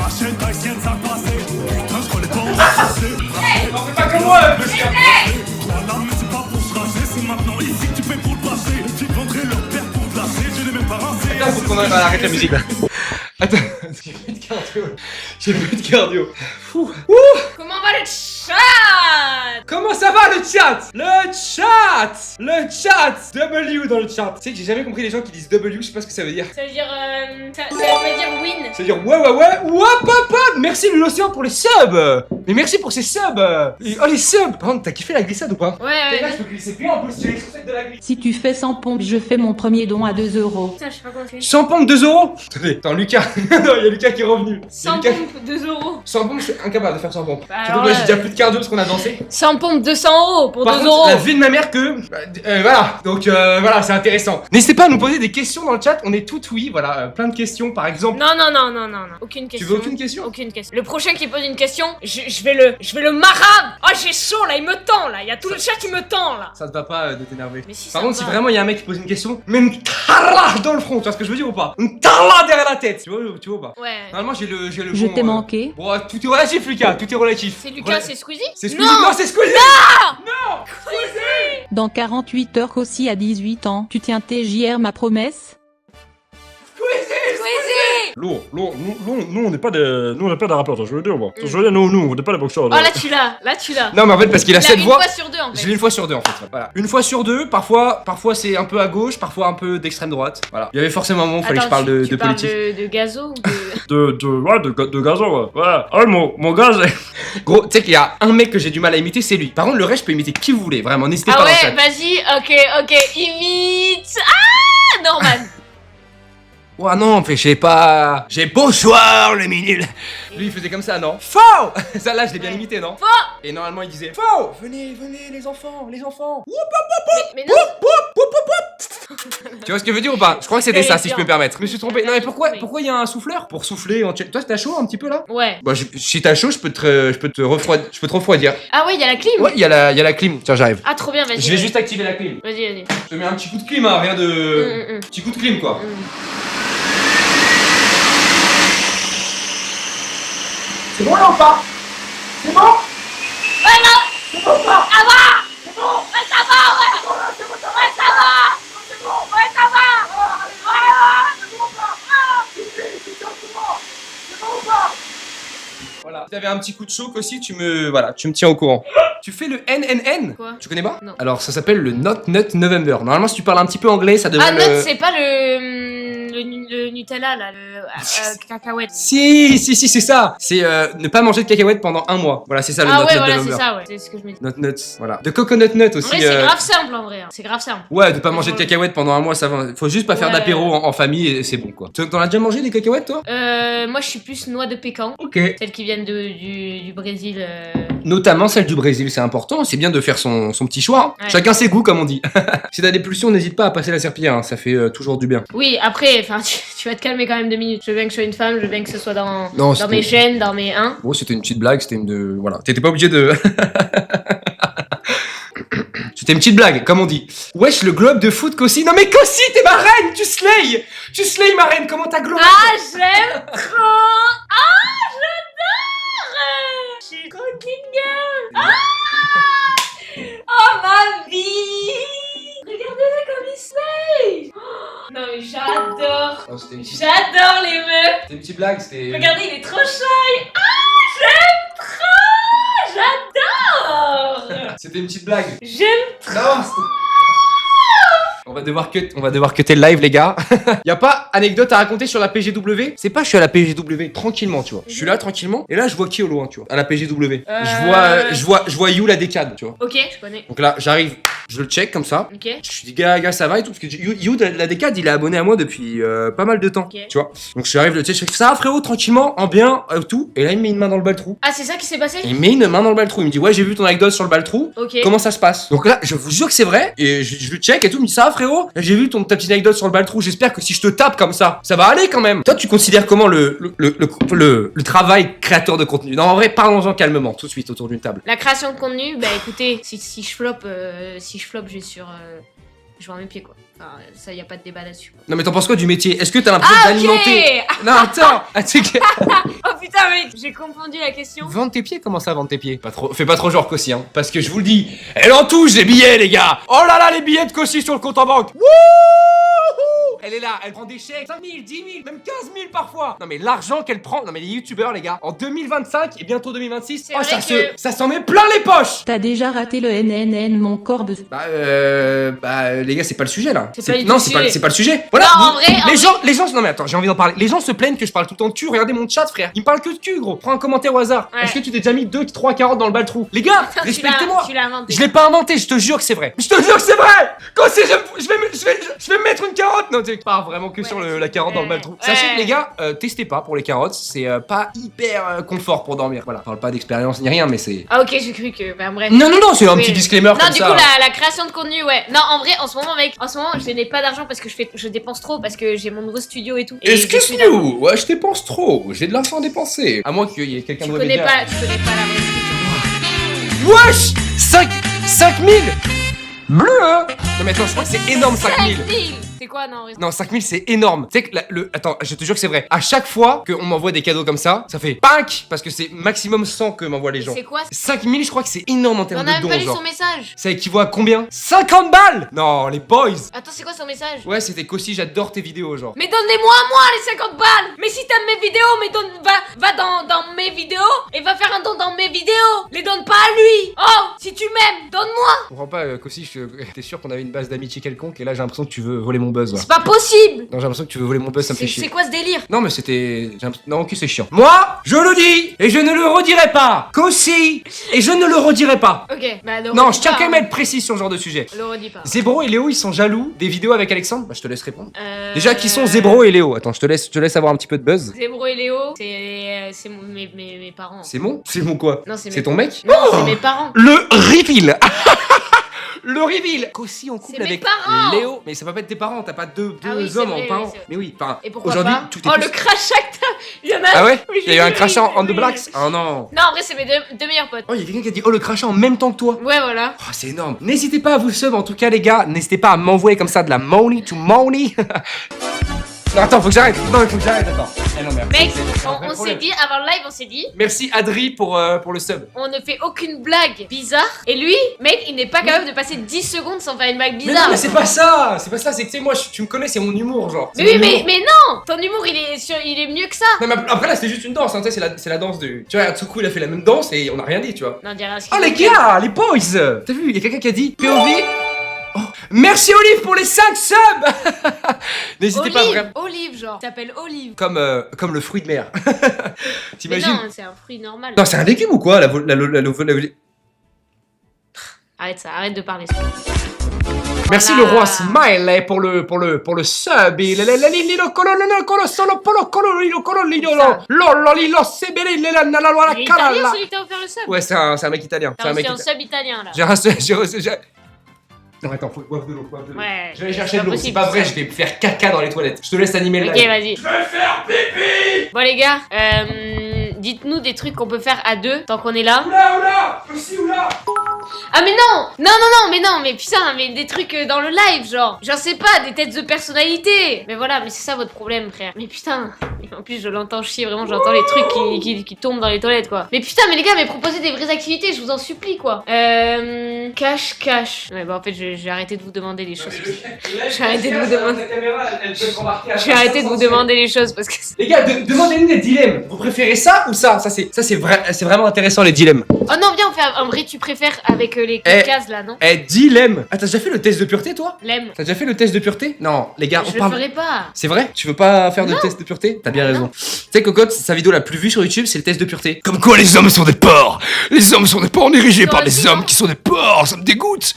Ma chaîne haïtienne, ça passait. Putain, je connais pas où passer. On fait pas comme moi, monsieur. Voilà, mais c'est pas pour se raser. C'est maintenant ici que tu payes pour le passer. Tu te vendrais leur père pour te lâcher. J'ai les mêmes parents. Attends, faut qu'on arrête la musique là. Attends, j'ai plus de cardio. J'ai plus de cardio. Ouh. Comment va le chat? Comment ça va le chat? Le chat! Le chat! W dans le chat. Tu sais que j'ai jamais compris les gens qui disent W, je sais pas ce que ça veut dire. Ça veut dire ça veut dire win. Ça veut dire ouais, hop hop hop. Merci l'océan pour les subs. Mais merci pour ces subs. Oh les subs. Par contre, t'as kiffé la glissade ou pas? Ouais. Là, je peux glisser plus en plus, j'ai les chaussettes de la glisse. Si tu fais 100 pompes, je fais mon premier don à 2 euros. Putain, je sais pas comment tu fais. 100 pompes 2 euros. Attends, Lucas. Non, il y a Lucas qui est revenu. 100 pompes 2 euros. 100 pompes, je suis incapable de faire 100 pompes. Bah, Surtout alors que là, j'ai là, déjà plus de cardio parce qu'on a dansé. 100 pompes 200 euros pour Par 2 contre, euros. la vie de ma mère que... voilà, donc voilà, c'est intéressant. N'hésitez pas à nous poser des questions dans le chat, on est tout oui, voilà, plein de questions par exemple. Non, aucune question. Tu veux aucune question? Aucune question. Le prochain qui pose une question, je vais le marade. Oh, j'ai chaud là, il me tend là, il y a tout le chat qui me tend là. Ça te va pas de t'énerver. Mais si, Par ça contre, me si va. vraiment il y a un mec qui pose une question, mais une tarla dans le front, tu vois ce que je veux dire ou pas? Une tarla derrière la tête, tu vois ou pas? Ouais. Normalement, j'ai le Je bon, t'ai manqué. Bon, tout est relatif, Lucas, tout est relatif. C'est Lucas, c'est Squeezie? C'est Squeezie, non, c'est Squeezie. Dans 48 heures qu'aussi à 18 ans, tu tiens TJR ma promesse. Squeezie. Lourd, nous on n'est pas des rappeurs, je veux dire, moi. Je veux dire, nous, on n'est pas des boxeurs. Oh là tu l'as, Non, mais en fait, parce qu'il a Il a cette une voix. fois sur deux en Je fait. l'ai une fois sur deux en fait. Voilà. Une fois sur deux, parfois c'est un peu à gauche, parfois un peu d'extrême droite. Voilà. Il y avait forcément un moment où il fallait que je parle de tu parles politique. de gazo ou de... De gazon, ouais. Ouais. Ah, mon gaz. Gros, tu sais qu'il y a un mec que j'ai du mal à imiter, c'est lui. Par contre, le reste, je peux imiter qui vous voulez, vraiment, n'hésitez Ah pas dans le ouais, chat. vas-y, ok, imite. Ah, Norman. Ouais, non, fait, je sais pas. J'ai bonsoir, le minule. Lui, il faisait comme ça, non? Faux. Ça, là, je l'ai bien Ouais. imité, non? Faux. Et normalement, il disait faux. Venez, les enfants. Mais non. Tu vois ce que je veux dire ou pas? Je crois que c'était ça, si je peux me permettre. Je me suis trompé. Non, mais pourquoi il y a un souffleur? Pour souffler. Toi, t'as chaud un petit peu là? Ouais. Bah, si t'as chaud, je peux te refroidir. Ah ouais, il y a la clim. Ouais, il y a la clim. Tiens, j'arrive. Ah trop bien, vas-y. Je vais juste activer la clim. Vas-y. Je te mets un petit coup de clim, hein, rien de. Petit coup de clim, quoi. C'est bon là ou pas? C'est bon? Voilà. Si t'avais un petit coup de choc aussi, tu me tiens au courant. Tu fais le NNN? Quoi? Tu connais pas? Non. Alors ça s'appelle le Not Nut November. Normalement si tu parles un petit peu anglais, ça devrait Ah, le... Nut, c'est pas le Nutella là, le cacahuète. Si, c'est ça. C'est ne pas manger de cacahuètes pendant un mois. Voilà, c'est ça le Ah Not ouais, Nut voilà, November. c'est ça, ouais. C'est ce que je me dis. Not Nuts, voilà. De coconut nut En aussi. vrai, c'est grave simple en vrai. Hein. C'est grave simple. Ouais, de pas manger de cacahuètes pendant un mois, ça va. Faut juste pas faire Ouais. d'apéro en famille et c'est bon quoi. T'en as déjà mangé des cacahuètes toi? Moi, je suis plus noix de pécan. Ok. Celles qui viennent du Brésil. Notamment celle du Brésil, c'est important. C'est bien de faire son petit choix. Hein. Ouais. Chacun ses goûts, comme on dit. Si t'as des pulsions, n'hésite pas à passer la serpillière. Hein. Ça fait toujours du bien. Oui, après, enfin, tu vas te calmer quand même 2 minutes. Je veux bien que je sois une femme, je veux bien que ce soit dans c'était- mes gènes, dans mes 1. Bon, c'était une petite blague. C'était une de. Voilà. T'étais pas obligé de. C'était une petite blague, comme on dit. Wesh, le globe de foot, Kossi. Non mais Kossi, t'es ma reine, tu slay. Tu slay ma reine, comment t'as globe? Ah, j'aime trop. Ah, j'adore. Je suis trop une girl. Ah. Oh, ma vie. Regardez-le comme il slay. Oh, non mais j'adore. Oh, c'était une petite... J'adore les meufs. c'était une petite blague, c'était... Regardez, il est trop shy. Ah, j'aime trop. J'adore. C'était une petite blague. J'aime trop. Non, c'était... On va devoir cutter le live les gars. Y a pas anecdote à raconter sur la PGW? C'est pas je suis à la PGW tranquillement, tu vois. Je suis là tranquillement et là je vois qui au loin, tu vois, à la PGW. Je vois You la décade, tu vois. Ok, je connais. Donc là, j'arrive, je le check comme ça. Ok. Je dis gars ça va et tout parce que You la décade, il est abonné à moi depuis pas mal de temps, Ok. tu vois. Donc je arrive, le check, je fais ça va frérot tranquillement, en bien tout et là il me met une main dans le baltrou. Ah, c'est ça qui s'est passé? Il me met une main dans le baltrou, il me dit ouais, j'ai vu ton anecdote sur le baltrou. Ok. Comment ça se passe? Donc là, je vous jure que c'est vrai. Et je le check et tout. Il me dit ça va, frérot? J'ai vu ta petite anecdote sur le baltrou. J'espère que si je te tape comme ça va aller quand même. Toi, tu considères comment le travail créateur de contenu? Non, en vrai, parlons-en calmement, tout de suite autour d'une table. La création de contenu, bah écoutez, si je floppe, je vais sur Je vends mes pieds quoi. Enfin, ça y a pas de débat là-dessus. Non mais t'en penses quoi du métier? Est-ce que t'as l'impression Ah, d'alimenter? ok. Non attends. Oh putain mec, j'ai confondu la question. Vendre tes pieds? Comment ça vendre tes pieds? Pas trop, fais pas trop genre Kossi hein. Parce que je vous le dis, elle en touche des billets les gars. Oh là là les billets de Kossi sur le compte en banque. Wouhou. Elle est là, elle prend des chèques 5 000, 10 000, même 15 000 parfois. Non mais l'argent qu'elle prend, non mais les youtubeurs les gars, en 2025 et bientôt 2026, C'est oh vrai ça s'en met plein les poches. T'as déjà raté le NNN, mon corbe. Les gars c'est pas le sujet là. C'est pas du Non tout c'est le sujet. pas le sujet. Voilà. Non, en vrai, les gens, non mais attends, j'ai envie d'en parler. Les gens se plaignent que je parle tout le temps de cul. Regardez mon chat frère, il me parle que de cul gros. Prends un commentaire au hasard. Ouais. Est-ce que tu t'es déjà mis 2-3 carottes dans le bas-trou? Les gars, Tu l'as- respectez-moi. Tu l'as inventé. Je l'ai pas inventé, je te jure que c'est vrai. Je te jure que c'est vrai. Quand c'est, je vais me mettre une carotte. Non, tu pas vraiment que sur la carotte dans le bas-trou. Sachez que les gars, testez pas pour les carottes, c'est pas hyper confort pour dormir. Voilà, je parle pas d'expérience ni rien, mais c'est. Ah ok, j'ai cru que. Bah bref. Non, c'est un Oui. petit disclaimer Non, comme du ça. coup, la création de contenu, ouais. Non, en vrai, en ce moment, mec, je n'ai pas d'argent parce que je dépense trop parce que j'ai mon nouveau studio et tout. Et j'ai plus d'argent. Excuse-nous, ouais, je dépense trop. J'ai de l'argent à dépenser. À moins qu'il y ait quelqu'un Tu de connais média. pas la vraie Wesh 5000 Bleu hein. Non mais attends, je crois que c'est énorme 5000. 5000. C'est quoi, non? Non, 5000 c'est énorme. Tu sais que attends, je te jure que c'est vrai. À chaque fois qu'on m'envoie des cadeaux comme ça fait PANK parce que c'est maximum 100 que m'envoient les gens. C'est quoi? 5000, je crois que c'est énorme en On termes a de même dons. pas lu Genre. son message. Ça équivaut à combien? 50 balles. Non, les boys. Attends, c'est quoi son message? Ouais, c'était qu'aussi j'adore tes vidéos genre. Mais donne-les-moi à moi les 50 balles. Mais si t'aimes mes vidéos, mais va dans mes vidéos et va faire un don dans mes vidéos. Les donne pas à lui. Oh, si tu m'aimes, donne-moi. Je comprends pas, Kossi, t'es sûr qu'on avait une base d'amitié quelconque et là j'ai l'impression que tu veux voler mon buzz. C'est pas possible. Non, j'ai l'impression que tu veux voler mon buzz, ça me fait C'est chier. quoi ce délire? Non mais c'était... Non ok c'est chiant. Moi, je le dis et je ne le redirai pas. Kossi et je ne le redirai pas. Ok, bah le Non, redis je tiens pas, quand même hein. à être précis sur ce genre de sujet. Le redis pas. Zébro et Léo ils sont jaloux des vidéos avec Alexandre? Bah je te laisse répondre. Déjà qui sont Zébro Zébro et Léo? Attends, je te laisse avoir un petit peu de buzz. Zébro et Léo, c'est mes parents. C'est mon quoi? Non, c'est C'est ton mec? Non, c'est mes parents. Le reveal. Le reveal. Kossi en couple C'est mes avec parents. Léo. Mais ça peut pas être tes parents, t'as pas deux Ah oui, c'est hommes vrai, en oui, parents. c'est vrai. Mais oui, enfin Et pourquoi aujourd'hui pas? tout est Oh, plus- le crachat que t'as. Il y en a. Ah ouais? Oui, Il y a eu un oui, crachat en oui, The oui. Blacks? Oh non. Non, en vrai, c'est mes deux meilleurs potes. Oh, il y a quelqu'un qui a dit oh le crachat en même temps que toi. Ouais, voilà. Oh, c'est énorme. N'hésitez pas à vous sub en tout cas les gars. N'hésitez pas à m'envoyer comme ça de la money to money. Non attends, faut que j'arrête. Non, il faut que j'arrête. Attends. Eh non, merde. Mec, C'est un vrai on s'est problème. dit, avant le live, on s'est dit, Merci Adri pour le sub. on ne fait aucune blague bizarre. Et lui, mec, il n'est pas capable de passer 10 secondes sans faire une blague Mais bizarre. non, mais c'est pas ça. C'est pas ça. C'est que tu sais moi, tu me connais, c'est mon humour genre. C'est Mais oui, mon humour. mais non. Ton humour, il est mieux que ça. Non, mais après là, c'était juste une danse. Hein, tu sais, c'est la danse de. Tu vois, Atsuku il a fait la même danse et on a rien dit, tu vois. Non, on dirait un Oh les gars, les boys. T'as vu, il y a quelqu'un qui a dit POV. Oh, merci Olive pour les 5 subs. N'hésitez pas vraiment. Olive, genre. Ça s'appelle olive. Comme le fruit de mer. Mais T'imagines? non, c'est un fruit normal. Non, c'est un légume ou quoi la Arrête ça, arrête de parler. Merci Voilà. le roi Smile pour le sub et Il est italien celui qui t'a offert le sub. Ouais, c'est un mec italien. C'est T'as un mec reçu un italien. sub italien là. J'ai reçu. Non, attends, faut boire de l'eau. Ouais. Je vais aller chercher c'est de l'eau. pas C'est possible, pas vrai, ça. je vais faire caca dans les toilettes. Je te laisse animer le Ok, live. vas-y. Je vais faire pipi. Bon les gars, dites-nous des trucs qu'on peut faire à deux tant qu'on est là. Oula Aussi oula. Ah mais non, mais putain, mais des trucs dans le live, genre, j'en sais pas, des têtes de personnalité. Mais voilà, mais c'est ça votre problème, frère. Mais putain, et en plus je l'entends chier, vraiment, j'entends les trucs qui tombent dans les toilettes, quoi. Mais putain, mais les gars, mais proposez des vraies activités, je vous en supplie, quoi. Cache. Ouais, bah en fait, je vais arrêter de vous demander les choses. J'ai arrêté de vous demander. Je vais arrêter de vous demander les choses parce que. Les gars, demandez-nous des dilemmes. Vous préférez ça ou ça? Ça c'est vraiment intéressant les dilemmes. Oh non, viens, on fait un vrai tu préfères avec les cases là, non? Dilemme. Ah, t'as déjà fait le test de pureté toi? L'aime. T'as déjà fait le test de pureté? Non, les gars, Je on le parle. ferai pas. C'est vrai? Tu veux pas faire de test de pureté? T'as bien raison. Tu sais, Cocotte, sa vidéo la plus vue sur YouTube, c'est le test de pureté. Comme quoi les hommes sont des porcs! Les hommes sont des porcs érigés par des hommes qui sont des porcs! Ça me dégoûte!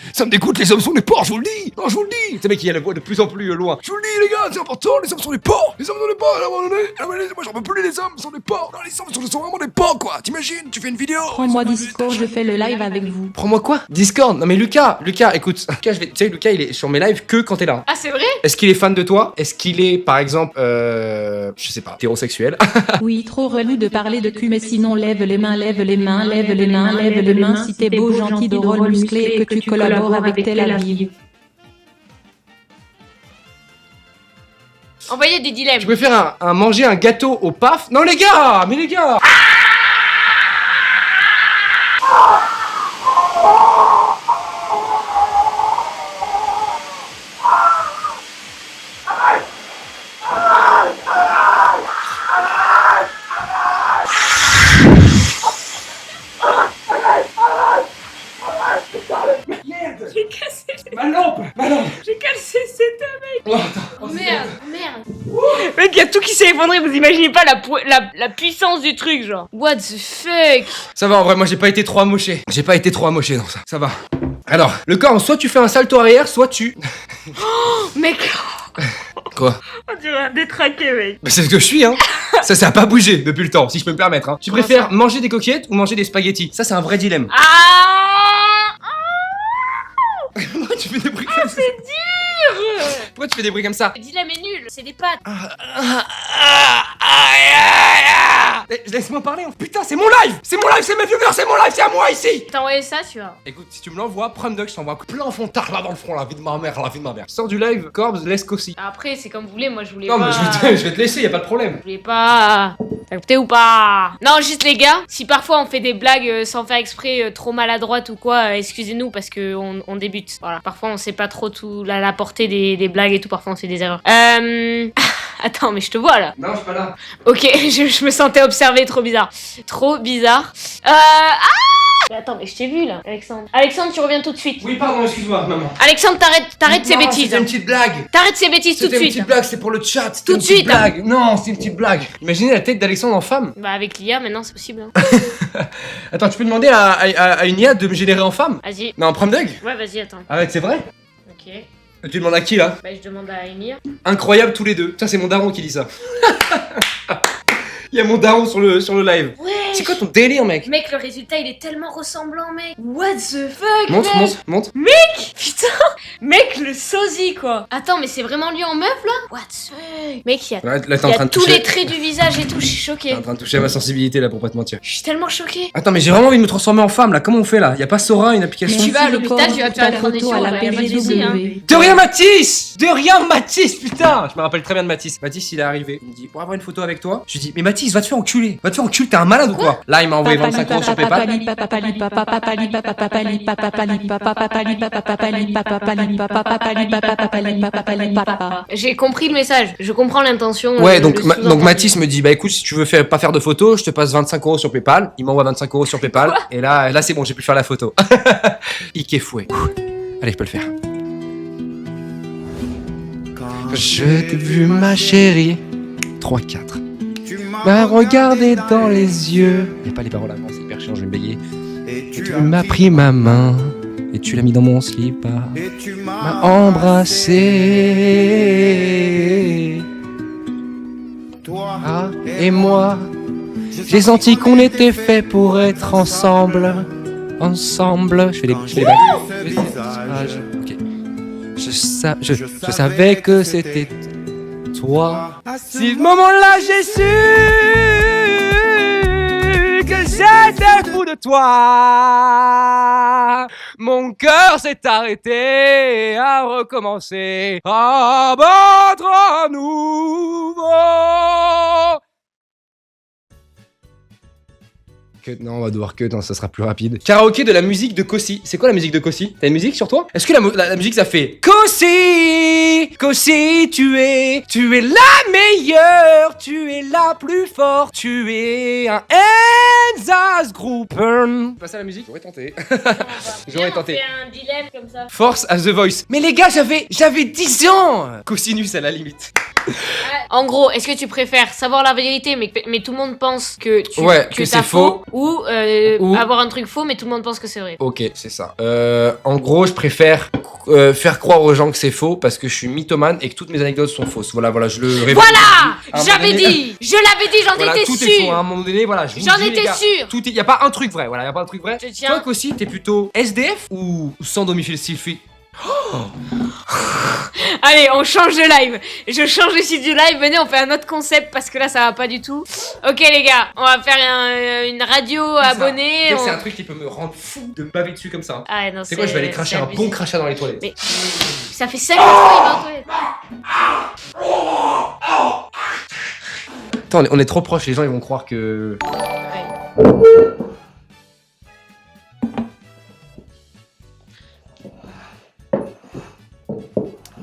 Les hommes sont des porcs, je vous le dis! Non, je vous le dis! C'est mec qui a la voix de plus en plus loin. Je vous le dis, les gars, c'est important, les hommes sont des porcs! Les hommes sont des porcs, à un moment donné! Ah, mais moi j'en peux plus, les hommes sont des porcs! Non, les hommes sont vraiment des porcs, quoi! T'imagines? Tu fais une vidéo! Prends-moi Discord, je fais le live avec vous. Prends-moi quoi? Discord? Non mais Lucas, écoute, Lucas, tu sais, Lucas il est sur mes lives que quand t'es là. Ah, c'est vrai? Est-ce qu'il est fan de toi? Est-ce qu'il est, par exemple, je sais pas, hétérosexuel? Oui, trop relou de parler de cul, mais sinon lève les mains, lève les mains, lève les mains, lève les mains. Si t'es beau, gentil, drôle, musclé et que tu collabores avec tel allié. Envoyez des dilemmes. Tu préfères manger un gâteau au paf? Non les gars, mais les gars. J'ai cassé. Ma lampe. J'ai cassé cette mec. Oh, attends. Oh, merde. Mec, y a tout qui s'est effondré. Vous imaginez pas la puissance du truc, genre. What the fuck? Ça va en vrai, moi j'ai pas été trop amoché. J'ai pas été trop amoché dans ça. Ça va. Alors, le corps, soit tu fais un salto arrière, soit tu. Mec, Quoi? on dirait un détraqué, mec. Bah c'est ce que je suis, hein. Ça a pas bougé depuis le temps, si je peux me permettre, hein. Tu préfères manger des coquillettes ou manger des spaghettis? Ça, c'est un vrai dilemme. Pourquoi tu fais des bruits comme ça? C'est dur. Pourquoi tu fais des bruits comme ça? Le dilemme est nul. C'est des pâtes. Laisse-moi parler, hein. Putain, c'est mon live! C'est mon live, c'est mes viewers, c'est mon live, c'est à moi ici! T'as envoyé ça, tu vois. Écoute, si tu me l'envoies, Prime Duck, je t'envoie plein en fond tard là dans le front, la vie de ma mère, la vie de ma mère. Sors du live, Corbs, laisse qu'aussi. Après, c'est comme vous voulez. Moi, je voulais Non, pas. mais je vais te laisser, y a pas de problème. Je voulais pas. T'as écouté ou pas? Non, juste les gars, si parfois on fait des blagues sans faire exprès, trop maladroites ou quoi, excusez-nous parce que on débute. Voilà. Parfois on sait pas trop tout la portée des blagues et tout, parfois on fait des erreurs. Attends, mais je te vois là. Non, je suis pas là. Ok, je me sentais observée, trop bizarre. Trop bizarre. Mais attends, mais je t'ai vu là, Alexandre. Alexandre, tu reviens tout de suite. Oui, pardon, excuse-moi, maman. Alexandre, t'arrêtes ces Non, bêtises. C'était une petite blague. T'arrêtes ces bêtises tout de C'était une suite. petite blague, c'est pour le chat. C'était Tout une de petite suite, hein. blague. Non, c'est une petite blague. Imaginez la tête d'Alexandre en femme. Bah avec l'IA maintenant c'est possible. Hein. Attends, tu peux demander à une IA de me générer en femme? Vas-y. Non, en Prime Duck? Ouais, vas-y, attends. Arrête, c'est vrai? Ok. Tu demandes à qui là? Bah je demande à Emir. Incroyable tous les deux. Ça, c'est mon daron qui dit ça. Il y a mon daron sur le live. Ouais. C'est quoi ton délire, mec? Mec, le résultat il est tellement ressemblant, mec. What the fuck, Montre, mec. montre. Putain, mec, le sosie quoi. Attends, mais c'est vraiment lui en meuf là? What the fuck. Mec, il y a, Là, t'es il en y train a de tous toucher. les traits du visage et tout, je suis choquée. T'es en train de toucher à ma sensibilité là pour pas te mentir. Je suis tellement choquée. Attends, mais j'ai vraiment envie de me transformer en femme là. Comment on fait là? Y a pas Sora, une application? Tu vas à l'hôpital, tu vas te faire ta une photo à la condition, y a pas de souci, hein. PGW. De rien, Mathis! De rien, Mathis, putain! Je me rappelle très bien de Mathis. Mathis, il est arrivé. Il me dit, pour avoir une photo avec toi. Je lui dis, mais Mathis, va te faire enculer. Va te faire enculer, t'es un malade ou quoi? Là, il m'a envoyé 25 euros sur PayPal. J'ai compris le message, je comprends l'intention. Ouais, le donc sous-entendu. Mathis me dit, bah écoute, si tu veux pas faire de photo, je te passe 25 euros sur PayPal. Il m'envoie 25 euros sur PayPal. Et là c'est bon, j'ai pu faire la photo. Ike fouet. Allez, je peux le faire. Je t'ai vu, ma chérie. 3-4. M'a regardé dans les yeux. Y'a pas les paroles avant, c'est hyper chiant, je vais me bégayer. Et tu m'as pris ma main. Et tu l'as mis dans mon slip. M'a embrassé. Toi et moi. J'ai senti qu'on était fait pour être ensemble. Ensemble. Je fais des blagues. Ok. Je savais que c'était toi. À ce moment-là, j'ai su que j'étais fou de toi. Mon cœur s'est arrêté à recommencer, à battre à nouveau. Cut, non, on va devoir cut, non, ça sera plus rapide. Karaoké de la musique de Kossi. C'est quoi la musique de Kossi? T'as une musique sur toi? Est-ce que la musique ça fait Kossi, Kossi, tu es la meilleure, tu es la plus forte, tu es un Enzas Group. Passer à la musique? J'aurais tenté. J'aurais tenté. On fait un dilemme comme ça. Force à The Voice. Mais les gars, j'avais 10 ans. Cosinus à la limite. En gros, est-ce que tu préfères savoir la vérité mais tout le monde pense que Que t'as c'est faux. ou Ou- avoir un truc faux mais tout le monde pense que c'est vrai? Ok, c'est ça. En gros, je préfère faire croire aux gens que c'est faux parce que je suis mythomane et que toutes mes anecdotes sont fausses. Voilà, je le révèle. Voilà! À un moment J'avais donné- dit! Je l'avais dit, j'en Voilà, étais tout est faux. sûre! À un moment donné, voilà, je vous J'en dis, les étais gars, sûre! tout y a pas un truc vrai. Voilà, y a pas un truc vrai. Je tiens. Toi aussi, t'es plutôt SDF ou sans domicile sulfite? Allez, on change de live. Je change le site du live. Venez, on fait un autre concept parce que là, ça va pas du tout. Ok, les gars, on va faire une radio abonnée. C'est un truc qui peut me rendre fou de me baver dessus comme ça. Ah, non, C'est quoi? Je vais aller cracher un abusé. bon crachat dans les toilettes. Mais- Ça fait 50 fois il va aux toilettes. Attends, on est trop proches, les gens ils vont croire que... Ouais.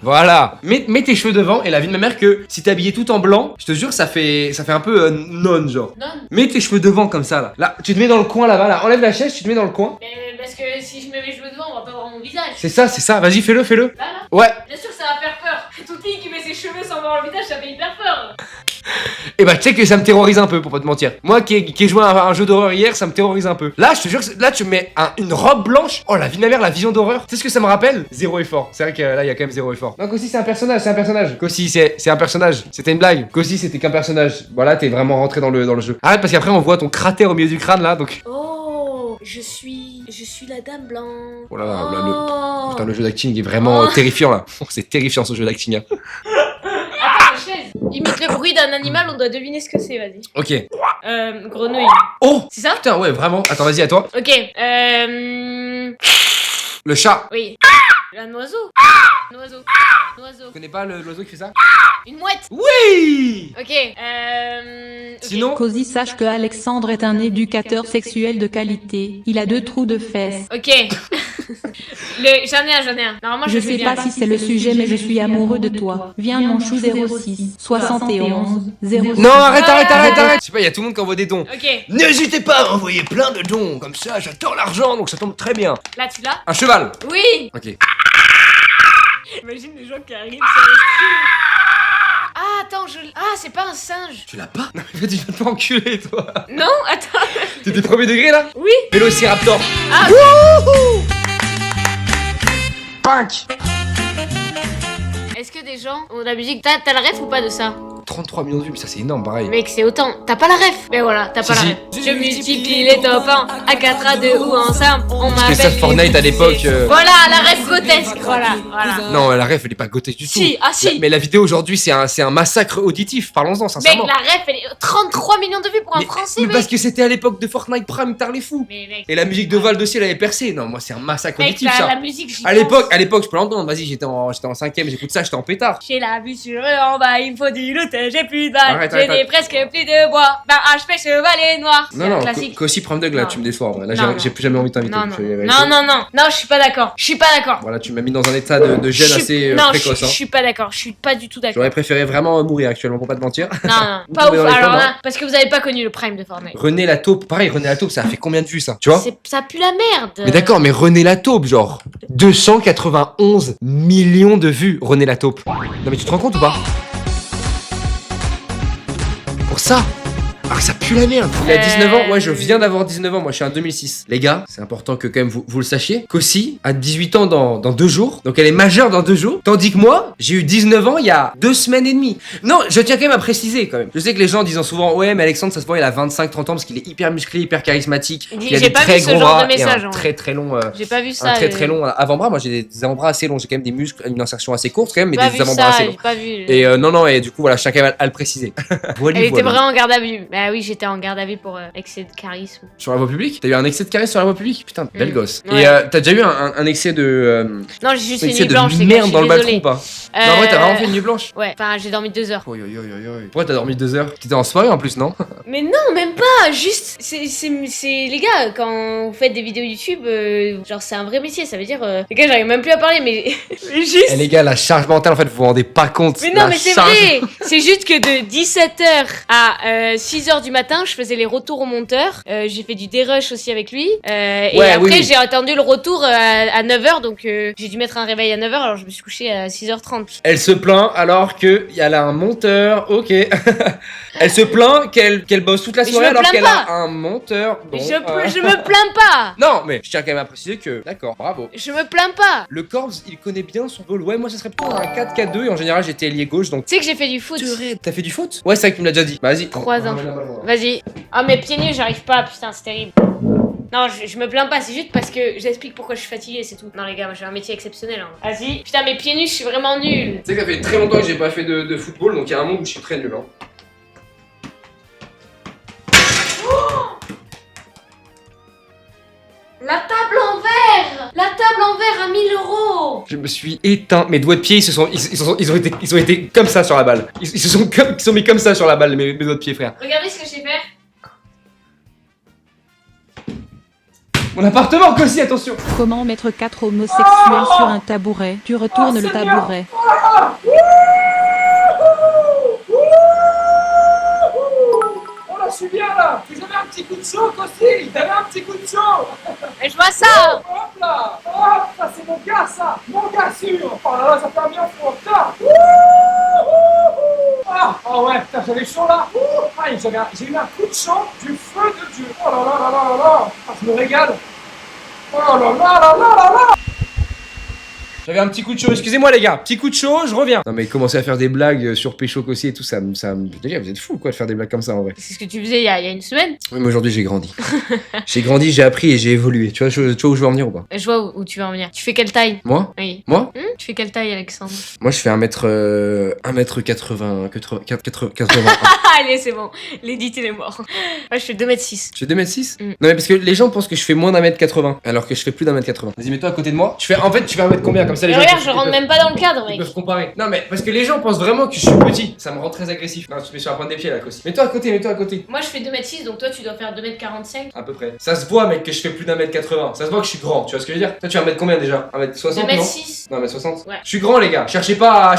Voilà. Mets tes cheveux devant et la vie de ma mère que si t'es habillé tout en blanc, je te jure ça fait un peu non genre. Non. Mets tes cheveux devant comme ça là. Là, tu te mets dans le coin là-bas là. Enlève la chaise, tu te mets dans le coin. Mais parce que si je mets mes cheveux devant, on va pas voir mon visage. C'est ça. Vas-y, fais-le. Là, là. Ouais. Bien sûr, ça va faire peur. Toute fille qui met ses cheveux sans voir le visage, ça fait hyper peur. Et bah tu sais que ça me terrorise un peu pour pas te mentir. Moi qui ai joué à un jeu d'horreur hier, ça me terrorise un peu. Là, je te jure que là tu mets une robe blanche. Oh la vie de ma mère, la vision d'horreur. Tu sais ce que ça me rappelle? Zéro effort. C'est vrai que là il y a quand même zéro effort. Non, Kossi c'est un personnage. Kossi c'est un personnage. C'était une blague. Kossi c'était qu'un personnage. Voilà, t'es vraiment rentré dans le jeu. Arrête parce qu'après on voit ton cratère au milieu du crâne là donc. Oh, je suis la dame blanche. Oh là là, putain, le jeu d'acting est vraiment terrifiant là. Oh, c'est terrifiant ce jeu d'acting. Hein. Attends, la chaise. Imite le bruit d'un animal, on doit deviner ce que c'est, vas-y. Ok. Grenouille. Oh C'est ça? putain ouais vraiment. Attends vas-y à toi. Ok. Le chat. Oui. Un oiseau. Un oiseau. Un oiseau. Tu connais pas l'oiseau qui fait ça? Une mouette. Oui. Ok. Sinon. Cozy sache que Alexandre est un éducateur sexuel de qualité. Il a 2 trous de fesses. Ok. J'en ai un. Normalement, Je fais sais bien. pas si c'est le sujet, mais je suis amoureux de toi. Viens mon chou 06 71 06. Non arrête. Je sais pas, il y a tout le monde qui envoie des dons. Ok. N'hésitez pas à envoyer plein de dons, comme ça j'adore l'argent, donc ça tombe très bien. Là, tu l'as? Un cheval. Oui. Ok. Imagine les gens qui arrivent sur le stream. Ah, attends, Ah, c'est pas un singe. Tu l'as pas? Non mais tu vas te enculer toi. Non, attends. T'étais premier degré là? Oui. Vélociraptor. Ah, Punk. est-ce que des gens ont de la musique? T'as la ref ou pas de ça? 33 millions de vues, mais ça c'est énorme pareil. Mec, c'est autant. T'as pas la ref? Mais voilà, t'as pas Si, la si. ref. Je multiplie les top 1 à 4 à 2 ou ensemble. On Parce que m'appelle. ça Fortnite à l'époque. Voilà, la ref grotesque. Voilà. Non, la ref elle est pas grotesque du tout. Si, ah si. Mais la vidéo aujourd'hui c'est un massacre auditif, parlons-en Mec, sincèrement. la ref, elle est 33 millions de vues pour un français, mais mec. parce que c'était à l'époque de Fortnite Prime, tard les fous. Mais mec. Et la musique de Val aussi elle avait percé. Non, moi c'est un massacre Mec, auditif ça. la musique, j'y À l'époque, je peux l'entendre. Vas-y, j'étais en 5ème, j'écoute ça, j'étais en pétard. J'ai la vue sur en bas, il me faut du loot, j'ai plus de balles, Arrête, j'ai arrête. presque plus de bois. Bah, HP chevalet noir. Non, C'est non, un classique. Kossi Prime Dog là, Non. tu me déçois en vrai. Là, Non, j'ai non. plus jamais envie de t'inviter. Non, non. je vais vérifier. Non, je suis pas d'accord. Je suis pas d'accord. Voilà, tu m'as mis dans un état de gêne assez Non, précoce. je Hein. suis pas d'accord. Je suis pas du tout d'accord. J'aurais préféré vraiment mourir actuellement pour pas te mentir. Non, Vous pas tombez ouf. dans les Alors pommes, là, hein. parce que vous avez pas connu le prime de Fortnite. René la taupe, pareil, René la taupe, ça a fait combien de vues ça? Tu vois? Ça pue la merde. Mais d'accord, mais René la taupe, genre 291 millions de vues, René la taupe. Non mais tu te rends compte ou pas? Pour ça. Ah, ça pue la merde. Il a 19 ans. Ouais, je viens d'avoir 19 ans. Moi, je suis en 2006. Les gars, c'est important que quand même vous le sachiez. Kossi a 18 ans dans 2 jours. Donc, elle est majeure dans 2 jours. Tandis que moi, j'ai eu 19 ans il y a 2 semaines et demie. Non, je tiens quand même à préciser quand même. Je sais que les gens disent souvent, ouais, mais Alexandre, ça se voit, il a 25-30 ans parce qu'il est hyper musclé, hyper charismatique. Il a J'ai des pas très vu ce gros genre bras de et message, un en très très long. J'ai pas vu ça. Un très long avant-bras. Moi, j'ai des avant-bras assez longs. J'ai quand même des muscles, une insertion assez courte quand même, mais J'ai pas des vu avant-bras ça, assez j'ai longs. pas vu. Et non, et du coup, voilà, je tiens quand même à le préciser. Voilà, Elle était voilà. vraiment en garde à vue. Bah oui, j'étais en garde à vue pour excès de charisme. Sur la voie publique? T'as eu un excès de charisme sur la voie publique? Putain, belle gosse. Ouais. Et t'as déjà eu un excès de. Non, j'ai juste un fait une excès nuit de blanche, les gars, je merde suis dans le balcon désolée. ou pas? Non, en vrai, t'as vraiment fait une nuit blanche? Ouais, enfin, j'ai dormi 2 heures. Oi. Pourquoi t'as dormi 2 heures? T'étais en soirée en plus, non? Mais non, même pas, juste, c'est les gars, quand vous faites des vidéos YouTube, genre c'est un vrai métier, ça veut dire, les gars, j'arrive même plus à parler, mais, mais juste... Eh les gars, la charge mentale, en fait, vous vous rendez pas compte. Mais non, La mais c'est charge- vrai. C'est juste que de 17h à 6h du matin, je faisais les retours au monteur. J'ai fait du dérush aussi avec lui. Et Ouais, après, oui. j'ai attendu le retour à 9h, donc j'ai dû mettre un réveil à 9h, alors je me suis couchée à 6h30. Elle se plaint alors qu'il y a là un monteur, ok. Elle se plaint qu'elle bosse toute la Mais je soirée me alors plains qu'elle pas. a un monteur. Bon, Je me plains pas. Non, mais je tiens quand même à préciser que, d'accord, bravo. Je me plains pas. Le Corps, il connaît bien son rôle. Ouais, moi, ça serait plutôt un 4-4-2 et en général, j'étais ailier gauche donc. Tu sais que j'ai fait du foot. T'as fait du foot? Ouais, c'est vrai que tu me l'as déjà dit. Vas-y. 3 ans. Vas-y. Ah, mes pieds nus, j'arrive pas, putain, c'est terrible. Non, je me plains pas, c'est juste parce que j'explique pourquoi je suis fatiguée, c'est tout. Non, les gars, moi j'ai un métier exceptionnel. Hein. Vas-y. Putain, mes pieds nus, je suis vraiment nulle. Tu sais que ça fait très longtemps que j'ai pas fait de football, donc il y a un monde où je suis très nul. Hein. La table en verre. La table en verre à 1000 €. Je me suis éteint. Mes doigts de pied, ils ont été comme ça sur la balle. Ils se sont mis comme ça sur la balle, mes doigts de pied, frère. Regardez ce que je sais faire. Mon appartement, Kossi, attention. Comment mettre 4 homosexuels sur un tabouret? Tu retournes le tabouret. Oh là, je suis bien là. Vous avez un petit coup de chaud aussi. Vous avez un petit coup de chaud. Et je vois ça. Hop là. Hop, ça c'est mon gars ça. Mon gars sûr. Oh là là, ça fait un bien fou. Putain. Ah, oh ouais, putain, j'avais chaud là. Ah, j'ai eu un coup de chaud du feu de Dieu. Oh là là là là là là. Ah, je me régale. Oh là là là là là là. J'avais un petit coup de chaud, excusez-moi les gars, petit coup de chaud, je reviens. Non mais commencer à faire des blagues sur Pécho Kossi et tout, ça me... Déjà, vous êtes fous quoi de faire des blagues comme ça en vrai. C'est ce que tu faisais il y a une semaine. Oui, mais aujourd'hui j'ai grandi. J'ai grandi, j'ai appris et j'ai évolué. Tu vois où je veux en venir ou pas? Je vois où tu veux en venir. Tu fais quelle taille? Moi? Oui. Moi? Tu fais quelle taille, Alexandre? Moi je fais 1m80... 80... Allez, c'est bon. L'édit, il est mort. Moi, je fais 2m6. Tu fais 2m6? Non mais parce que les gens pensent que je fais moins d'1m80 alors que je fais plus d'1m80. Vas-y, mets-toi à côté de moi. En fait, tu fais 1m combien comme ça les Mais gens... regarde, je rentre même pas dans le cadre, Ils mec. peuvent comparer. Non mais parce que les gens pensent vraiment que je suis petit. Ça me rend très agressif. Non, tu te mets sur la pointe des pieds là, Kossi. Mets-toi à côté, mets-toi à côté. Moi, je fais 2m6, donc toi, tu dois faire 2m45. À peu près. Ça se voit mec que je fais plus d'1m80. Ça se voit que je suis grand, tu vois ce que je veux dire? Toi tu vas mettre combien déjà? 1m60 non? 2m6. Non 1m60. Ouais. Je suis grand les gars. Cherchez pas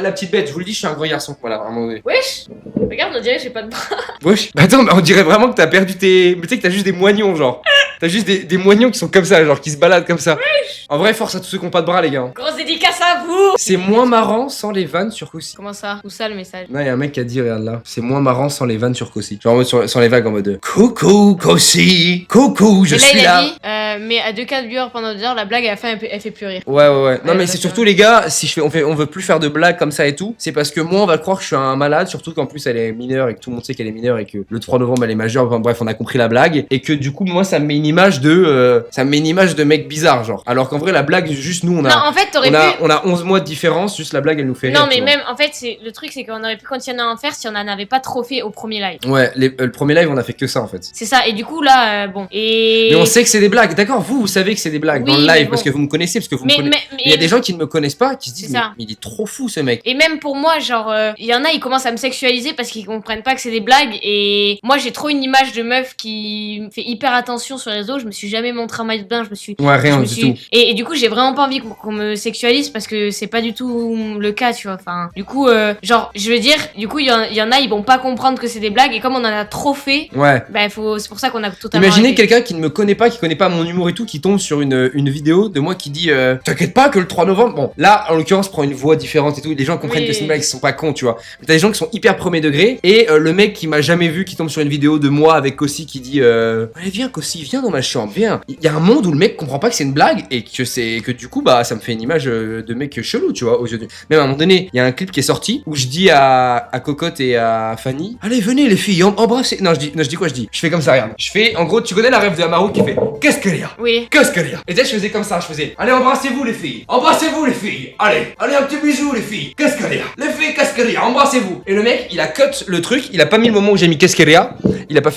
la petite bête. Je vous le dis, je suis un gros garçon. Voilà, à un moment donné. Wesh. Regarde, on dirait que j'ai pas de bras. Wesh. Bah attends, mais on dirait vraiment que t'as perdu tes... Mais tu sais que t'as juste des moignons genre. T'as juste des moignons qui sont comme ça, genre qui se baladent comme ça. Wesh. En vrai, force à tous ceux qui ont pas de bras les gars. Grosse dédicace à vous. C'est moins marrant sans les vannes sur Kossi. Comment ça? Où ça le message? Non, y'a un mec qui a dit, regarde là, c'est moins marrant sans les vannes sur Kossi. Genre en mode sans les vagues en mode coucou Kossi, coucou, je Et là, suis il là. a dit, mais à 2 viewers pendant 2 heures, la blague à la fin, elle fait plus rire. Ouais. Non Ouais, mais c'est d'accord. surtout les gars, si on veut plus faire de blagues comme ça et tout, c'est parce que moi on va croire que je suis un malade, surtout qu'en plus elle est mineure et que tout le monde sait qu'elle est mineure et que le 3 novembre elle est majeure, enfin, bref on a compris la blague et que du coup moi ça me met une image de mec bizarre genre. Alors qu'en vrai la blague juste nous on Non, a en fait, t'aurais pu. on a 11 mois de différence, juste la blague elle nous fait rire. Non, mais tu vois. même, en fait, le truc, c'est qu'on aurait pu continuer à en faire si on en avait pas trop fait au premier live. Ouais, le premier live on a fait que ça en fait. C'est ça, et du coup, là, bon. Et. Mais on sait que c'est des blagues, d'accord? Vous savez que c'est des blagues Oui, dans le mais live bon. parce que vous me connaissez, parce que vous me Mais, connaissez. mais, Il y a des gens qui ne me connaissent pas qui se disent C'est ça. mais il est trop fou ce mec. Et même pour moi, genre, il y en a, ils commencent à me sexualiser parce qu'ils comprennent pas que c'est des blagues. Et moi, j'ai trop une image de meuf qui fait hyper attention sur les réseaux. Je me suis jamais montré en maillot de bain. Je me suis. Ouais, je rien me du suis- tout. Et du coup, j'ai vraiment pas envie qu'on me sexualise parce que c'est pas du tout le cas, tu vois. Enfin, du coup, genre, je veux dire, du coup, il y en a, ils vont pas comprendre que c'est des blagues. Et comme on en a trop fait, Ouais. bah, c'est pour ça qu'on a totalement. Imaginez arrêté. quelqu'un qui ne me connaît pas, qui connaît pas mon humour et tout, qui tombe sur une vidéo de moi qui dit t'inquiète pas que le 3 novembre. Bon, là en l'occurrence prend une voix différente et tout. Les gens comprennent Oui. que c'est une blague, ils sont pas cons, tu vois. Mais t'as des gens qui sont hyper premier degré et le mec qui m'a jamais vu qui tombe sur une vidéo de moi avec Kossi qui dit allez viens Kossi, viens dans ma chambre, viens. Il y a un monde où le mec comprend pas que c'est une blague et que du coup bah ça me fait une image de mec chelou, tu vois, aux yeux de... Même à un moment donné, il y a un clip qui est sorti où je dis à Cocotte et à Fanny allez venez les filles, embrassez. Non, je dis quoi? Je fais comme ça, regarde. Je fais en gros, tu connais la rêve de Amaru qui fait qu'est-ce qu'elle y a? Oui. Qu'est-ce qu'elle y a? Et tu sais, je faisais comme ça, je faisais allez embrassez-vous les filles, embrassez-vous les filles, allez un petit bisou les filles, qu'est-ce qu'elle y a? Les filles, qu'est-ce qu'elle y a? Embrassez-vous. Et le mec, il a cut le truc, il a pas mis le moment où j'ai mis qu'est-ce qu'elle y a, il a pas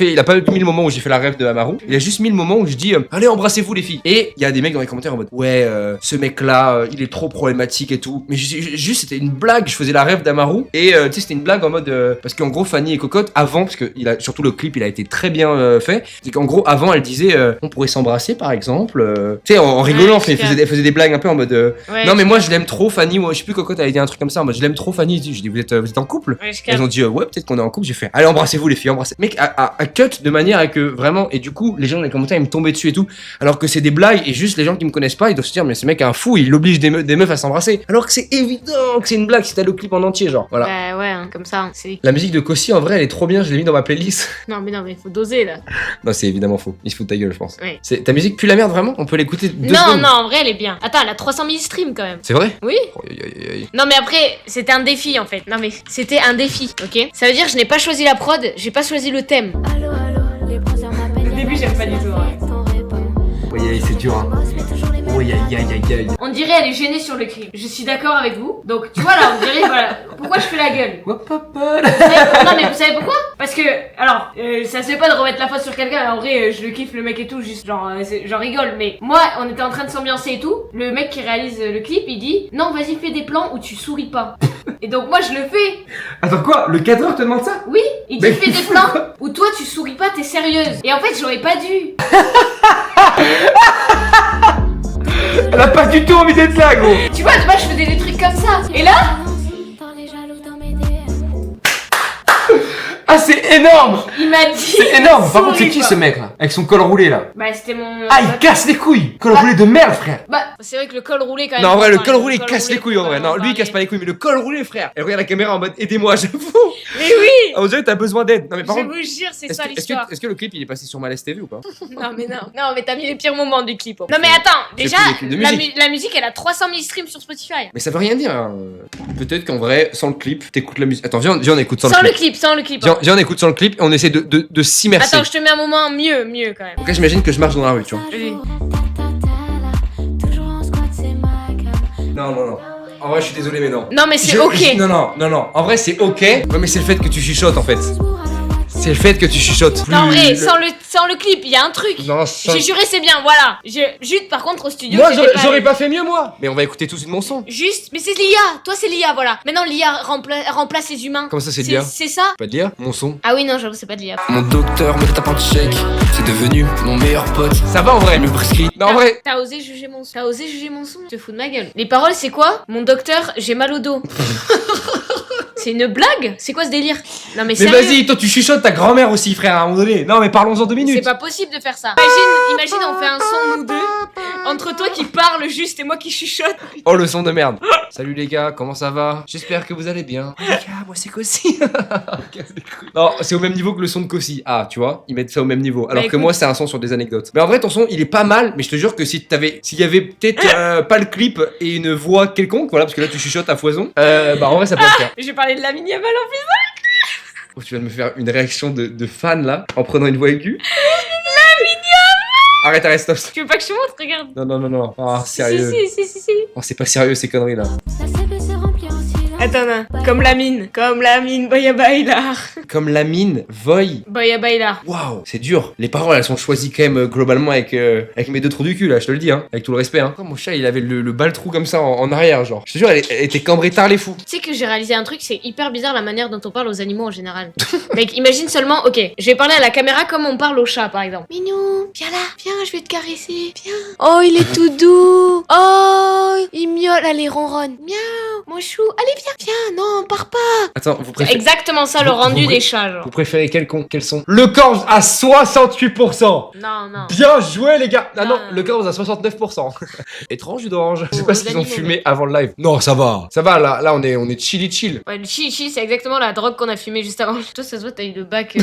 mis le moment où j'ai fait la rêve de Amaru, il a juste mis le moment où je dis allez embrassez-vous les filles. Et il y a des mecs dans les commentaires en mode ouais ce mec là il est trop problématique et tout, mais juste c'était une blague, je faisais la rêve d'Amaru et tu sais c'était une blague en mode parce qu'en gros Fanny et Cocotte avant, parce que surtout le clip il a été très bien fait, c'est qu'en gros avant elle disait on pourrait s'embrasser par exemple, tu sais en rigolant, Ouais, elle faisait des blagues un peu en mode Ouais, non mais moi je l'aime trop Fanny, ou je sais plus Cocotte avait dit un truc comme ça en mode je l'aime trop Fanny, je dis vous êtes en couple? Ouais, je Et ils ont dit ouais peut-être qu'on est en couple, j'ai fait allez embrassez-vous les filles, embrassez. Mec à cut de manière à que vraiment, et du coup les gens dans les commentaires ils me tombaient dessus et tout, alors que c'est des blagues et juste les gens qui me connaissent pas ils doivent se dire mais ce mec est un fou, il oblige des meufs à s'embrasser, alors que c'est évident que c'est une blague si t'as le clip en entier genre, voilà. Bah ouais, hein, comme ça, hein, c'est. La musique de Kossi en vrai elle est trop bien, je l'ai mis dans ma playlist. Non, mais faut doser là. Non c'est évidemment faux, il se fout de ta gueule je pense. Ouais. C'est ta musique pue la merde vraiment, on peut l'écouter 2 Non, secondes. non, en vrai, elle est bien. Attends, elle a 300 000 streams quand même. C'est vrai? Oui. Non, mais après, c'était un défi en fait. Non, mais c'était un défi, ok? Ça veut dire que je n'ai pas choisi la prod, j'ai pas choisi le thème. Le début, j'aime pas du tout, ouais. Oui c'est dur hein. Oui aïe aïe aïe aïe. On dirait elle est gênée sur le clip. Je suis d'accord avec vous. Donc tu vois là, on dirait voilà. Pourquoi je fais la gueule? Hop, hop, hop. Non mais vous savez pourquoi? Parce que alors ça se fait pas de remettre la faute sur quelqu'un. En vrai je le kiffe le mec et tout, juste genre j'en rigole. Mais moi on était en train de s'ambiancer et tout. Le mec qui réalise le clip il dit non vas-y fais des plans où tu souris pas. Et donc moi je le fais. Attends quoi? Le cadreur te demande ça? Oui, il dit Mais fais des plans où toi tu souris pas, t'es sérieuse. Et en fait j'aurais pas dû. Elle a pas du tout envie d'être là gros. Tu vois moi je faisais des trucs comme ça. Et là Ah c'est énorme. il m'a dit. C'est énorme. Par contre c'est souris qui pas. ce mec là? Avec son col roulé là. Bah c'était mon. Ah il casse les couilles. Col roulé de merde frère. Bah c'est vrai que le col roulé quand même. Non en vrai le Enfin, col roulé casse les couilles en vrai. Non lui il casse pas les couilles mais le col roulé frère. Elle regarde la caméra en mode aidez-moi j'avoue. Mais oui. Ah, on dirait que t'as besoin d'aide. Non mais par Je contre. vous jure c'est Est-ce ça que, l'histoire. est-ce que le clip il est passé sur Malaise TV ou pas? Non mais non. Non mais t'as mis les pires moments du clip. Non mais attends, J'ai déjà pris les clips de musique. la musique elle a 300 000 streams sur Spotify. Mais ça veut rien dire. Hein. Peut-être qu'en vrai sans le clip t'écoutes la musique. Attends viens on écoute sans, Sans le le clip. clip, sans le clip. Viens on écoute sans le clip et on essaie de s'immerser. Attends, je te mets un moment mieux quand même. Donc là j'imagine que je marche dans la rue tu vois. Vas-y. Non. En vrai je suis désolé mais non. Non mais c'est ok. Non. En vrai c'est ok. Ouais mais c'est le fait que tu chuchotes en fait. C'est le fait que tu chuchotes. Non en Plus vrai, le- sans le clip, il y a un truc. Non, sans- J'ai juré c'est bien, voilà. Juste par contre au studio. Moi c'était j'aurais pas fait mieux moi. Mais on va écouter tout de suite mon son. Juste, mais c'est l'IA. Toi c'est l'IA, voilà. Maintenant l'IA remplace les humains. Comment ça c'est l'IA? C'est ça. Pas de lire mon son. Ah oui non j'avoue c'est pas de l'IA. Mon docteur me tape un chèque, c'est devenu mon meilleur pote. Ça va en vrai. Il me prescrit. Non en vrai. T'as osé juger mon son. T'as osé juger mon son. Tu te fous de ma gueule. Les paroles c'est quoi? Mon docteur, j'ai mal au dos. C'est une blague? C'est quoi ce délire? Non mais Mais sérieux. vas-y toi tu chuchotes ta grand-mère aussi frère à un moment donné. Non mais parlons-en 2 minutes. C'est pas possible de faire ça. Imagine on fait un son nous deux. Entre toi qui parle juste et moi qui chuchote. Oh le son de merde. Salut les gars, comment ça va? J'espère que vous allez bien. Les gars, moi c'est Kossi. Non, c'est au même niveau que le son de Kossi. Ah, tu vois, ils mettent ça au même niveau. Alors que écoute. moi c'est un son sur des anecdotes. Mais en vrai ton son il est pas mal, mais je te jure que s'il y avait peut-être pas le clip et une voix quelconque, voilà, parce que là tu chuchotes à foison, bah en vrai ça peut le faire. Je vais parler de Lamine Yamal en plus. Oh, tu viens de me faire une réaction de fan là, en prenant une voix aiguë. Arrête, stop. Tu veux pas que je te montre? Regarde. Non. Ah, sérieux. Si. Oh, c'est pas sérieux ces conneries là. Attends, non. Comme Lamine, Boya Bailar. Comme Lamine, Voy. Boya Bailar. Waouh, c'est dur. Les paroles, elles sont choisies quand même globalement avec mes 2 trous du cul là, je te le dis, hein, avec tout le respect. Hein. Oh, mon chat, il avait le bal-trou comme ça en arrière, genre. Je te jure, elle était cambrée tard les fous. Tu sais que j'ai réalisé un truc, c'est hyper bizarre la manière dont on parle aux animaux en général. Mec, imagine seulement, ok, je vais parler à la caméra comme on parle au chat par exemple. Mignon, viens là, viens, je vais te caresser, viens. Oh, il est tout doux. Oh, il miaule, allez, ronronne. Miaou, mon chou, allez, viens, non, pars pas. Attends, vous C'est préférez. exactement ça le Vous- rendu vous- des chats, genre. Vous préférez quel son? Le corps à 68%. Non. Bien joué les gars. Ah non, Non. le corps à 69%. Étrange ou d'orange? Je sais Oh, pas ce qu'ils ont les animaux, fumé avant le live. Non, ça va. Ça va, là on est chill. Ouais, le chill, c'est exactement la drogue qu'on a fumé juste avant. Toi, ça se voit, t'as eu le bac.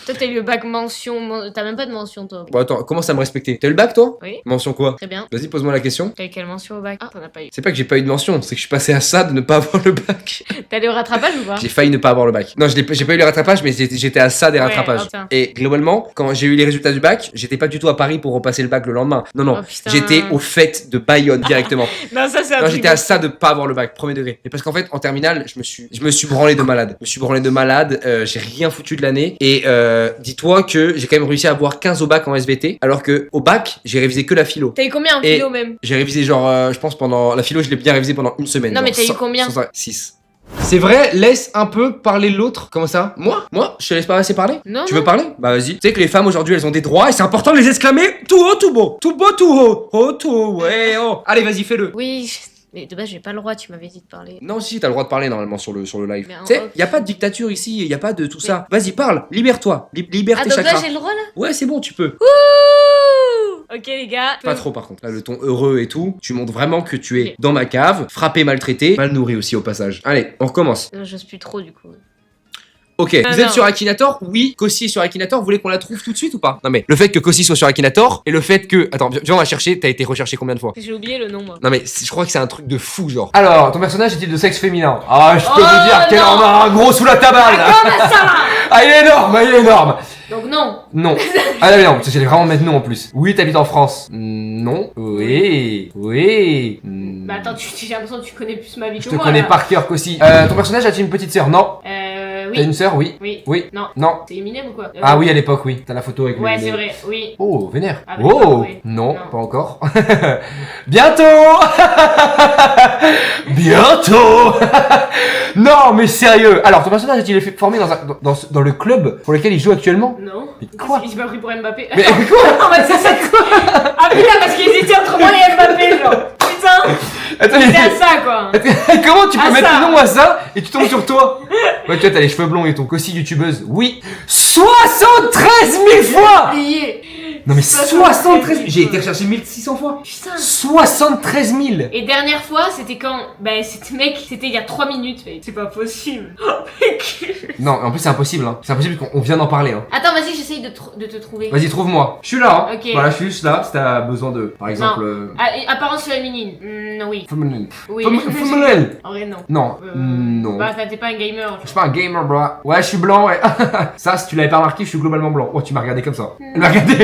Toi, t'as eu le bac mention. T'as même pas de mention, toi. Bon attends, commence à me respecter. T'as eu le bac toi? Oui. Mention quoi? Très bien. Vas-y, pose-moi la question. T'as eu quelle mention au bac? Ah, t'en as pas eu. C'est pas que j'ai pas eu de mention, c'est que je suis passé à ça de ne pas avoir le bac. T'es allé au rattrapage ou pas? J'ai failli ne pas avoir le bac. Non, j'ai pas eu les rattrapages, mais j'étais à ça des Ouais, rattrapages. oh, tiens. Et globalement, quand j'ai eu les résultats du bac, j'étais pas du tout à Paris pour repasser le bac le lendemain. Non, Oh, putain. j'étais au fait de Bayonne directement. Non, ça, c'est un Non, truc j'étais à ça de pas avoir le bac, premier degré. Et parce qu'en fait, en terminale, je me suis branlé de malade. J'ai rien foutu de l'année. Et dis-toi que j'ai quand même réussi à avoir 15 au bac en SVT, alors que au bac, j'ai révisé que la philo. T'as eu combien en Et- philo même? J'ai révisé genre, je pense pendant la philo, je l'ai bien révisé pendant une semaine. Non, mais genre t'as eu combien 6. C'est vrai, laisse un peu parler l'autre. Comment ça? Moi, je te laisse pas assez parler. Non, Tu non. veux parler? Bah vas-y. Tu sais que les femmes aujourd'hui elles ont des droits et c'est important de les exclamer tout haut, tout beau. Tout beau, tout haut. Oh, tout haut, ouais, oh. Allez, vas-y, fais-le. Oui, mais de base, j'ai pas le droit, tu m'avais dit de parler. Non, si, t'as le droit de parler normalement sur le live. Mais en Tu sais, off. y a pas de dictature ici, y a pas de tout ça. Vas-y, parle, libère-toi. Libère Ah, tes donc là, chakras. j'ai le droit là? Ouais, c'est bon, tu peux. Ouh! Ok, les gars. Pas trop par contre. Là, le ton heureux et tout, tu montres vraiment que tu es dans ma cave, frappé, maltraité, mal nourri aussi au passage. Allez, on recommence. Non, j'ose plus trop du coup. Ok, Ah, vous êtes non. sur Akinator? Oui, Kossi est sur Akinator, vous voulez qu'on la trouve tout de suite ou pas? Non mais, le fait que Kossi soit sur Akinator, et le fait que... Attends, viens on va chercher, t'as été recherché combien de fois? J'ai oublié le nom, moi. Non mais, je crois que c'est un truc de fou genre. Alors, ton personnage est-il de sexe féminin? Ah, je peux Oh, vous dire qu'elle non. en a un gros sous la tabale là. Comment ça va? Ah, il est énorme, il est énorme. Donc non. Non. Ah non, mais non, j'allais vraiment mettre non en plus. Oui, t'habites en France. Non. Oui. Oui. Bah attends, j'ai l'impression que tu connais plus ma vie Je que te moi. connais là. par cœur qu'aussi. Ton personnage a-t-il une petite sœur? Non. Oui. T'as une sœur? Oui. Oui. Oui. Non. Non. C'est Eminem ou quoi? Ah oui, à l'époque, oui. T'as la photo avec Ouais, les- c'est vrai, oui. Oh, vénère. Ah, bah, Oh, oui. non, Non. pas encore. Bientôt. Bientôt. Non, mais sérieux. Alors, ton personnage a-t-il été formé dans le club pour lequel il joue actuellement? Non. Mais quoi? Il s'est pas pris pour Mbappé. Mais Attends. quoi? Non, mais c'est ça. Ah putain, parce qu'ils étaient entre moi et Mbappé, genre. Putain. Attends, C'est à ça, quoi. comment tu peux À mettre ça. le nom à ça et tu tombes sur toi? Ouais, tu vois, t'as les cheveux blonds et ton cossi youtubeuse. Oui. 73 000 fois. Plié. Non mais 73 000. J'ai été fois. recherché 1600 fois. Putain. 73 000. Et dernière fois, c'était quand? Bah, c'était il y a 3 minutes, mec. C'est pas possible. Oh, mec. Non, en plus c'est impossible, hein. C'est impossible qu'on vient d'en parler, hein. Attends, vas-y, j'essaye de te trouver. Vas-y, trouve-moi. Je suis là, hein. Ok. Voilà, je suis juste là. Si t'as besoin de, par exemple, Ah, et apparence féminine. Oui. féminine. Oui. Féminine. En vrai, non. Non. Non. Bah, t'es pas un gamer. Je suis pas un gamer, bro. Ouais, je suis blanc, ouais. Ça, si tu l'avais pas remarqué, je suis globalement blanc. Oh, tu m'as regardé comme ça. Elle m'a regardé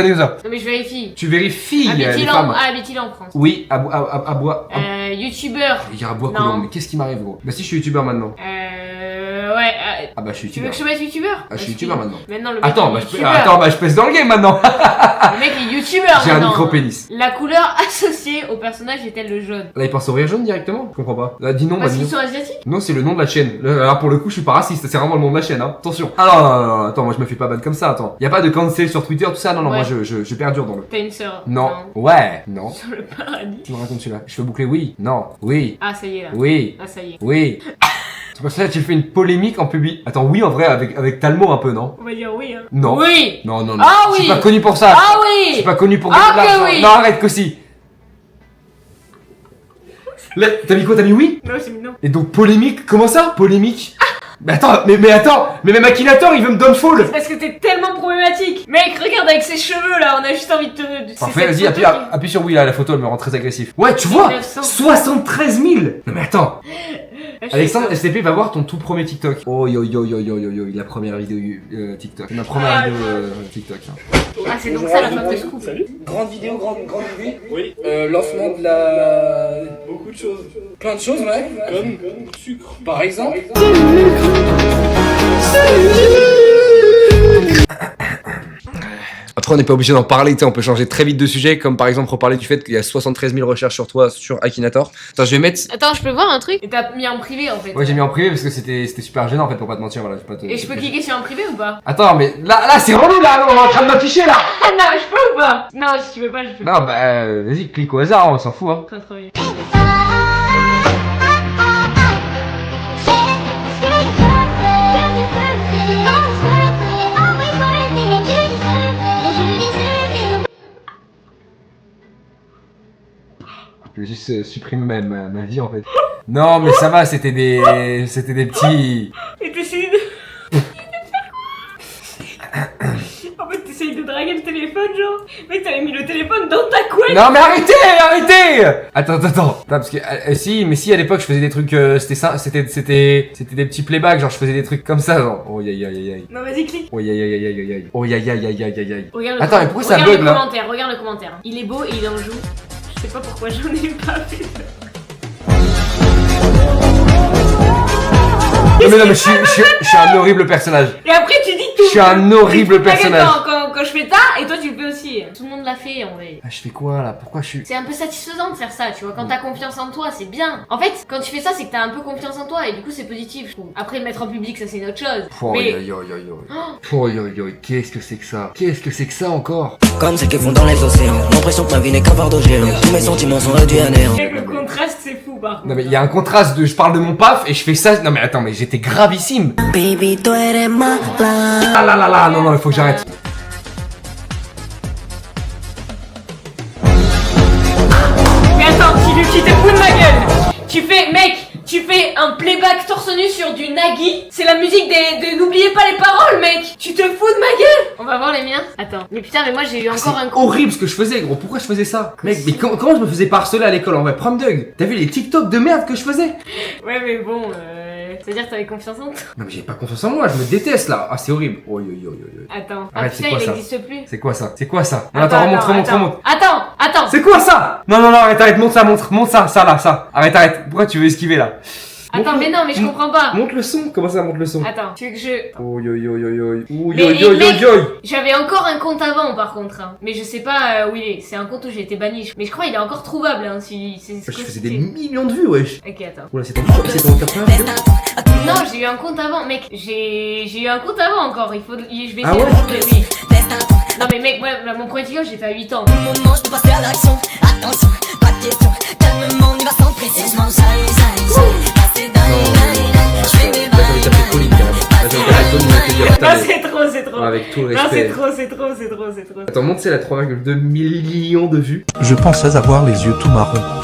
comme ça. Non, mais je vérifie. Tu vérifies les Habite-t-il femmes. en France? Oui, à bois. Youtubeur. Il y a à bois Non. Colombes, mais qu'est-ce qui m'arrive, gros? Bah si, je suis youtubeur maintenant. Ouais. Ah bah, je suis Tu veux youtubeur. que je te mette youtubeur? Ah, je suis youtubeur maintenant. Maintenant, le mec Attends, est bah, youtubeur. je pèse dans le game maintenant. Le mec est youtubeur J'ai un maintenant. micro-pénis. La couleur associée au personnage est-elle le jaune? Là, il pense au rire jaune directement? Je comprends pas. Là, dis non, Parce bah, dis qu'ils non. sont asiatiques? Non, c'est le nom de la chaîne. Là, pour le coup, je suis pas raciste. C'est vraiment le nom de la chaîne, hein. Attention. Ah non, attends, moi je me fais pas ban comme ça, attends. Y a pas de cancel sur Twitter, tout ça. Non, Ouais. moi je perdure dans le. T'as une sœur? Non. Ouais. Non. Sur le paradis? Tu me racontes celui-là. Je fais boucler oui. Non. Oui. Ah, ça y est là. Oui. Ah, ça y est. Oui. C'est pour ça que tu fais une polémique en public. Attends, oui, en vrai, avec Talmo un peu, non? On va dire oui, hein. Non. Oui! Non. Ah Je suis oui. pas connu pour ça. Ah Je suis oui! pas connu pour Ah, gagner de que l'argent. oui. Non, arrête, Cossi. Là, t'as mis quoi? T'as mis oui? Non, c'est mignon. Et donc, polémique, comment ça? Polémique? Mais attends, mais attends, mais même Akinator, il veut me downfall. Parce que t'es tellement problématique. Mec, regarde avec ses cheveux là, on a juste envie de te. c'est Parfait, cette vas-y, photo appuie sur oui là, la photo elle me rend très agressif. Ouais, tu vois 1900. 73 000. Non mais attends, qui- Alexandre STP va voir ton tout premier TikTok. Oh yo, la première vidéo TikTok. Ma première vidéo TikTok. Hein. Ah, c'est donc ça la femme de scoop. Grande vidéo, grande idée. Oui. Lancement de la. Beaucoup de choses. Plein de choses, ouais. Comme sucre. Par exemple. Après on n'est pas obligé d'en parler, tu sais, on peut changer très vite de sujet, comme par exemple reparler du fait qu'il y a 73 000 recherches sur toi sur Akinator. Attends, je vais mettre... Attends, je peux voir un truc? Et t'as mis en privé en fait. Ouais, j'ai mis en privé parce que c'était super gênant en fait pour pas te mentir, voilà. Et je peux cliquer sur un privé ou pas? Attends, mais là c'est relou là, on est en train de m'afficher là. Ah non, je peux ou pas? Non, si tu veux pas, je peux. Non bah vas-y, clique au hasard, on s'en fout hein. Très bien. Je vais juste supprimer ma vie en fait. Non mais ça va, c'était des petits... Et t'essayes de. En fait, t'essayes de draguer le téléphone, genre. Mec, t'avais mis le téléphone dans ta couette. Non mais arrêtez. Attends, parce que si à l'époque je faisais des trucs, c'était des petits playbacks, genre je faisais des trucs comme ça, genre. Oh aïe. Non, vas-y, clique. Oh aïe. Oh aïe. Regarde Attends, mais pourquoi ça regarde bug, le là commentaire, regarde le commentaire. Il est beau et il en joue. Je sais pas pourquoi j'en ai pas fait. Non mais je suis un horrible personnage. Et après, tu dis tout. Je suis un horrible personnage. Quand je fais ça, et toi tu le fais aussi. Tout le monde l'a fait en vrai. Ah, je fais quoi là? Pourquoi je suis... C'est un peu satisfaisant de faire ça, tu vois. Quand t'as confiance en toi, c'est bien. En fait, quand tu fais ça, c'est que t'as un peu confiance en toi et du coup, c'est positif, je trouve. Après, le mettre en public, ça c'est une autre chose. Oh Mais aïe. Oh aïe, qu'est-ce que c'est que ça? Qu'est-ce que c'est que ça encore? Comme ceux qui font dans les océans. L'impression que ma vie n'est qu'un fardeau géant. Tous mes sentiments sont réduits à néant. avec le contraste, c'est fou par contre. Non mais il y a un contraste de je parle de mon paf et je fais ça. Non mais attends, mais j'étais gravissime. Baby, tu eres mala. Ah là, non, il faut que j'arrête. Mais attends, tu te fous de ma gueule. Tu fais un playback torse nu sur du Nagui. C'est la musique de n'oubliez pas les paroles, mec. Tu te fous de ma gueule. On va voir les miens. Attends. Mais putain, mais moi j'ai eu encore un C'est coup. horrible ce que je faisais, gros. Pourquoi je faisais ça? Mec, mais comment je me faisais pas harceler à l'école en vrai? Prom Doug, t'as vu les TikTok de merde que je faisais? Ouais, mais bon, c'est-à-dire que t'avais confiance en toi. Non mais j'ai pas confiance en moi, je me déteste là. Ah c'est horrible. Attends. Arrête, c'est quoi il ça n'existe plus. C'est quoi ça? C'est quoi ça? Non, attends, remonte. Attends. C'est quoi ça? Non, arrête, monte ça, ça. Arrête. Pourquoi tu veux esquiver là? Attends, mais non, mais je comprends pas. Monte le son. Comment ça monte le son? Attends, tu veux que je... Ouh. J'avais encore un compte avant par contre, hein. Mais je sais pas où il est. C'est un compte où j'ai été banni. Mais je crois qu'il est encore trouvable, hein, si c'est... Je faisais des millions de vues, wesh. Ok, attends. Oula, c'est ton 80 vidéo. Non, j'ai eu un compte avant, mec. J'ai eu un compte avant encore. Je vais essayer Ah ouais? de trouver, oui. Non mais mec, moi, mon premier TikTok, j'ai fait à 8 ans. Moment, je peux passer à l'action. Attention, pas de question. Calmement, on y va sans pression. Passer dans je fais mes C'est trop. Avec tout le Non, respect. c'est trop. Attends, monte, c'est la 3,2 millions de vues. Je pensais avoir les yeux tout marrons.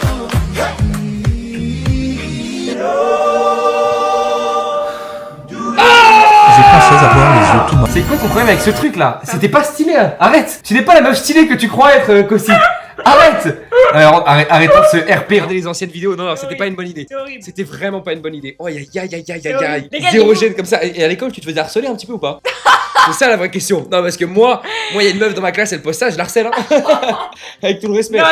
Je pensais avoir les yeux tout marrons. C'est quoi ton problème avec ce truc là? C'était pas stylé, hein. Arrête. Tu n'es pas la meuf stylée que tu crois être, Kossi. Arrête. Alors, arrêtons de se RP. Regardez les anciennes vidéos. Non, c'était pas une bonne idée. C'est horrible. C'était vraiment pas une bonne idée. Oh, aïe. horrible. Les gars, Zéro du coup- gêne comme ça. Et à l'école, tu te faisais harceler un petit peu ou pas? C'est ça la vraie question. Non, parce que moi, il y a une meuf dans ma classe, elle poste ça, je la harcèle, hein. Avec tout le respect. Non.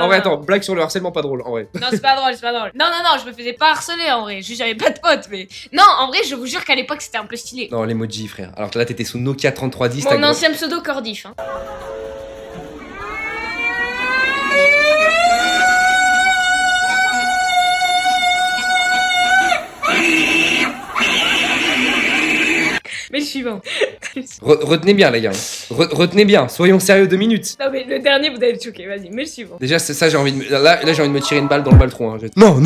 En vrai, attends, blague sur le harcèlement, pas drôle, en vrai. Non, c'est pas drôle. Non, je me faisais pas harceler en vrai. Juste, j'avais pas de potes, mais. Non, en vrai, je vous jure qu'à l'époque, c'était un peu stylé. Non, l'emoji, frère. Alors que là, t'étais sous Nokia 3310. Mon ancien pseudo Cordif, hein. Mais le suivant. Retenez bien, les gars. Retenez bien. Soyons sérieux 2 minutes. Non, mais le dernier, vous allez le choquer. Vas-y, mais le suivant. Déjà, c'est ça, j'ai envie de me... Là, j'ai envie de me tirer une balle dans le baltron. Hein. Non.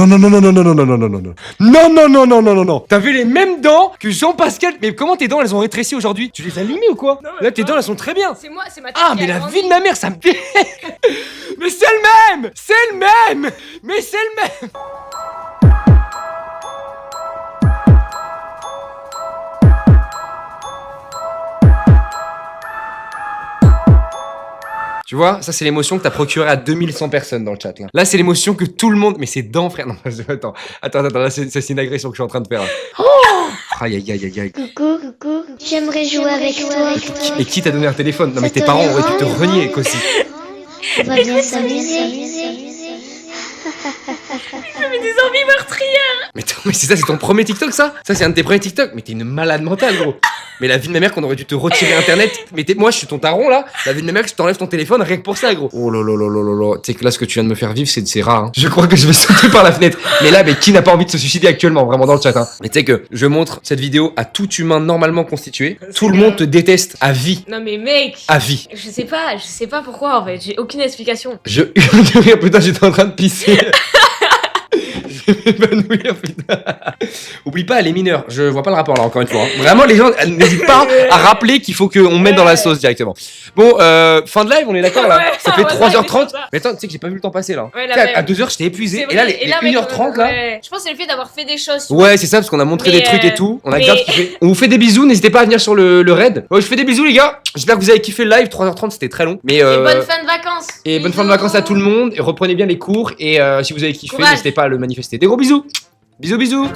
T'as vu les mêmes dents que Jean-Pascal? Mais comment tes dents, elles ont rétréci aujourd'hui? Tu les as limées ou quoi? Non, mais Là, tes pas. dents, elles sont très bien. C'est moi, c'est ma tête. Ah, qui mais a la grandi. vie de ma mère, ça me... Mais c'est le même. Mais c'est le même. Tu vois, ça c'est l'émotion que t'as procuré à 2100 personnes dans le chat là. Là c'est l'émotion que tout le monde... Mais c'est dents frère. Non, attends, là c'est une agression que je suis en train de faire. Aïe. Coucou, j'aimerais jouer avec toi. Et qui t'a donné un téléphone? Non mais tes parents auraient pu te renier Kossi. On va bien s'amuser. J'avais des envies meurtrières. Mais c'est ça, c'est ton premier TikTok ça? Ça c'est un de tes premiers TikTok? Mais t'es une malade mentale gros. Mais la vie de ma mère qu'on aurait dû te retirer internet. Mais moi je suis ton taron là. La vie de ma mère que je t'enlève ton téléphone rien que pour ça gros. Oh là. Tu sais que là ce que tu viens de me faire vivre c'est rare hein. Je crois que je vais sauter par la fenêtre. Mais là mais qui n'a pas envie de se suicider actuellement vraiment dans le chat hein. Mais tu sais que je montre cette vidéo à tout humain normalement constitué. Tout le monde te déteste à vie. Non, mais mec. À vie. Je sais pas pourquoi en fait. J'ai aucune explication. Je putain j'étais en train de pisser. Je vais m'évanouir, putain. Oublie pas, elle est mineure. Je vois pas le rapport là, encore une fois. Hein. Vraiment, les gens n'hésitent pas à rappeler qu'il faut qu'on mette dans la sauce directement. Bon, fin de live, on est d'accord là? Ouais, Ça fait ouais, 3h30. c'est ça. Mais attends, tu sais que j'ai pas vu le temps passer là. Ouais, là, Tu sais, ouais. à 2h, j'étais épuisé. C'est Et là, vrai. les mec, 1h30 là. ouais. Je pense que c'est le fait d'avoir fait des choses. Ouais, c'est ça, parce qu'on a montré Mais, des trucs et tout. On a mais- grave kiffé. On vous fait des bisous, n'hésitez pas à venir sur le raid. Ouais, je fais des bisous, les gars. J'espère que vous avez kiffé le live. 3h30, c'était très long. Mais Et bonne fin de vacances. et bonne fin de vacances à tout le monde. Et reprenez bien les cours. Et si vous avez kiffé, Courage. n'hésitez pas à le manifester. Des gros bisous. Bisous.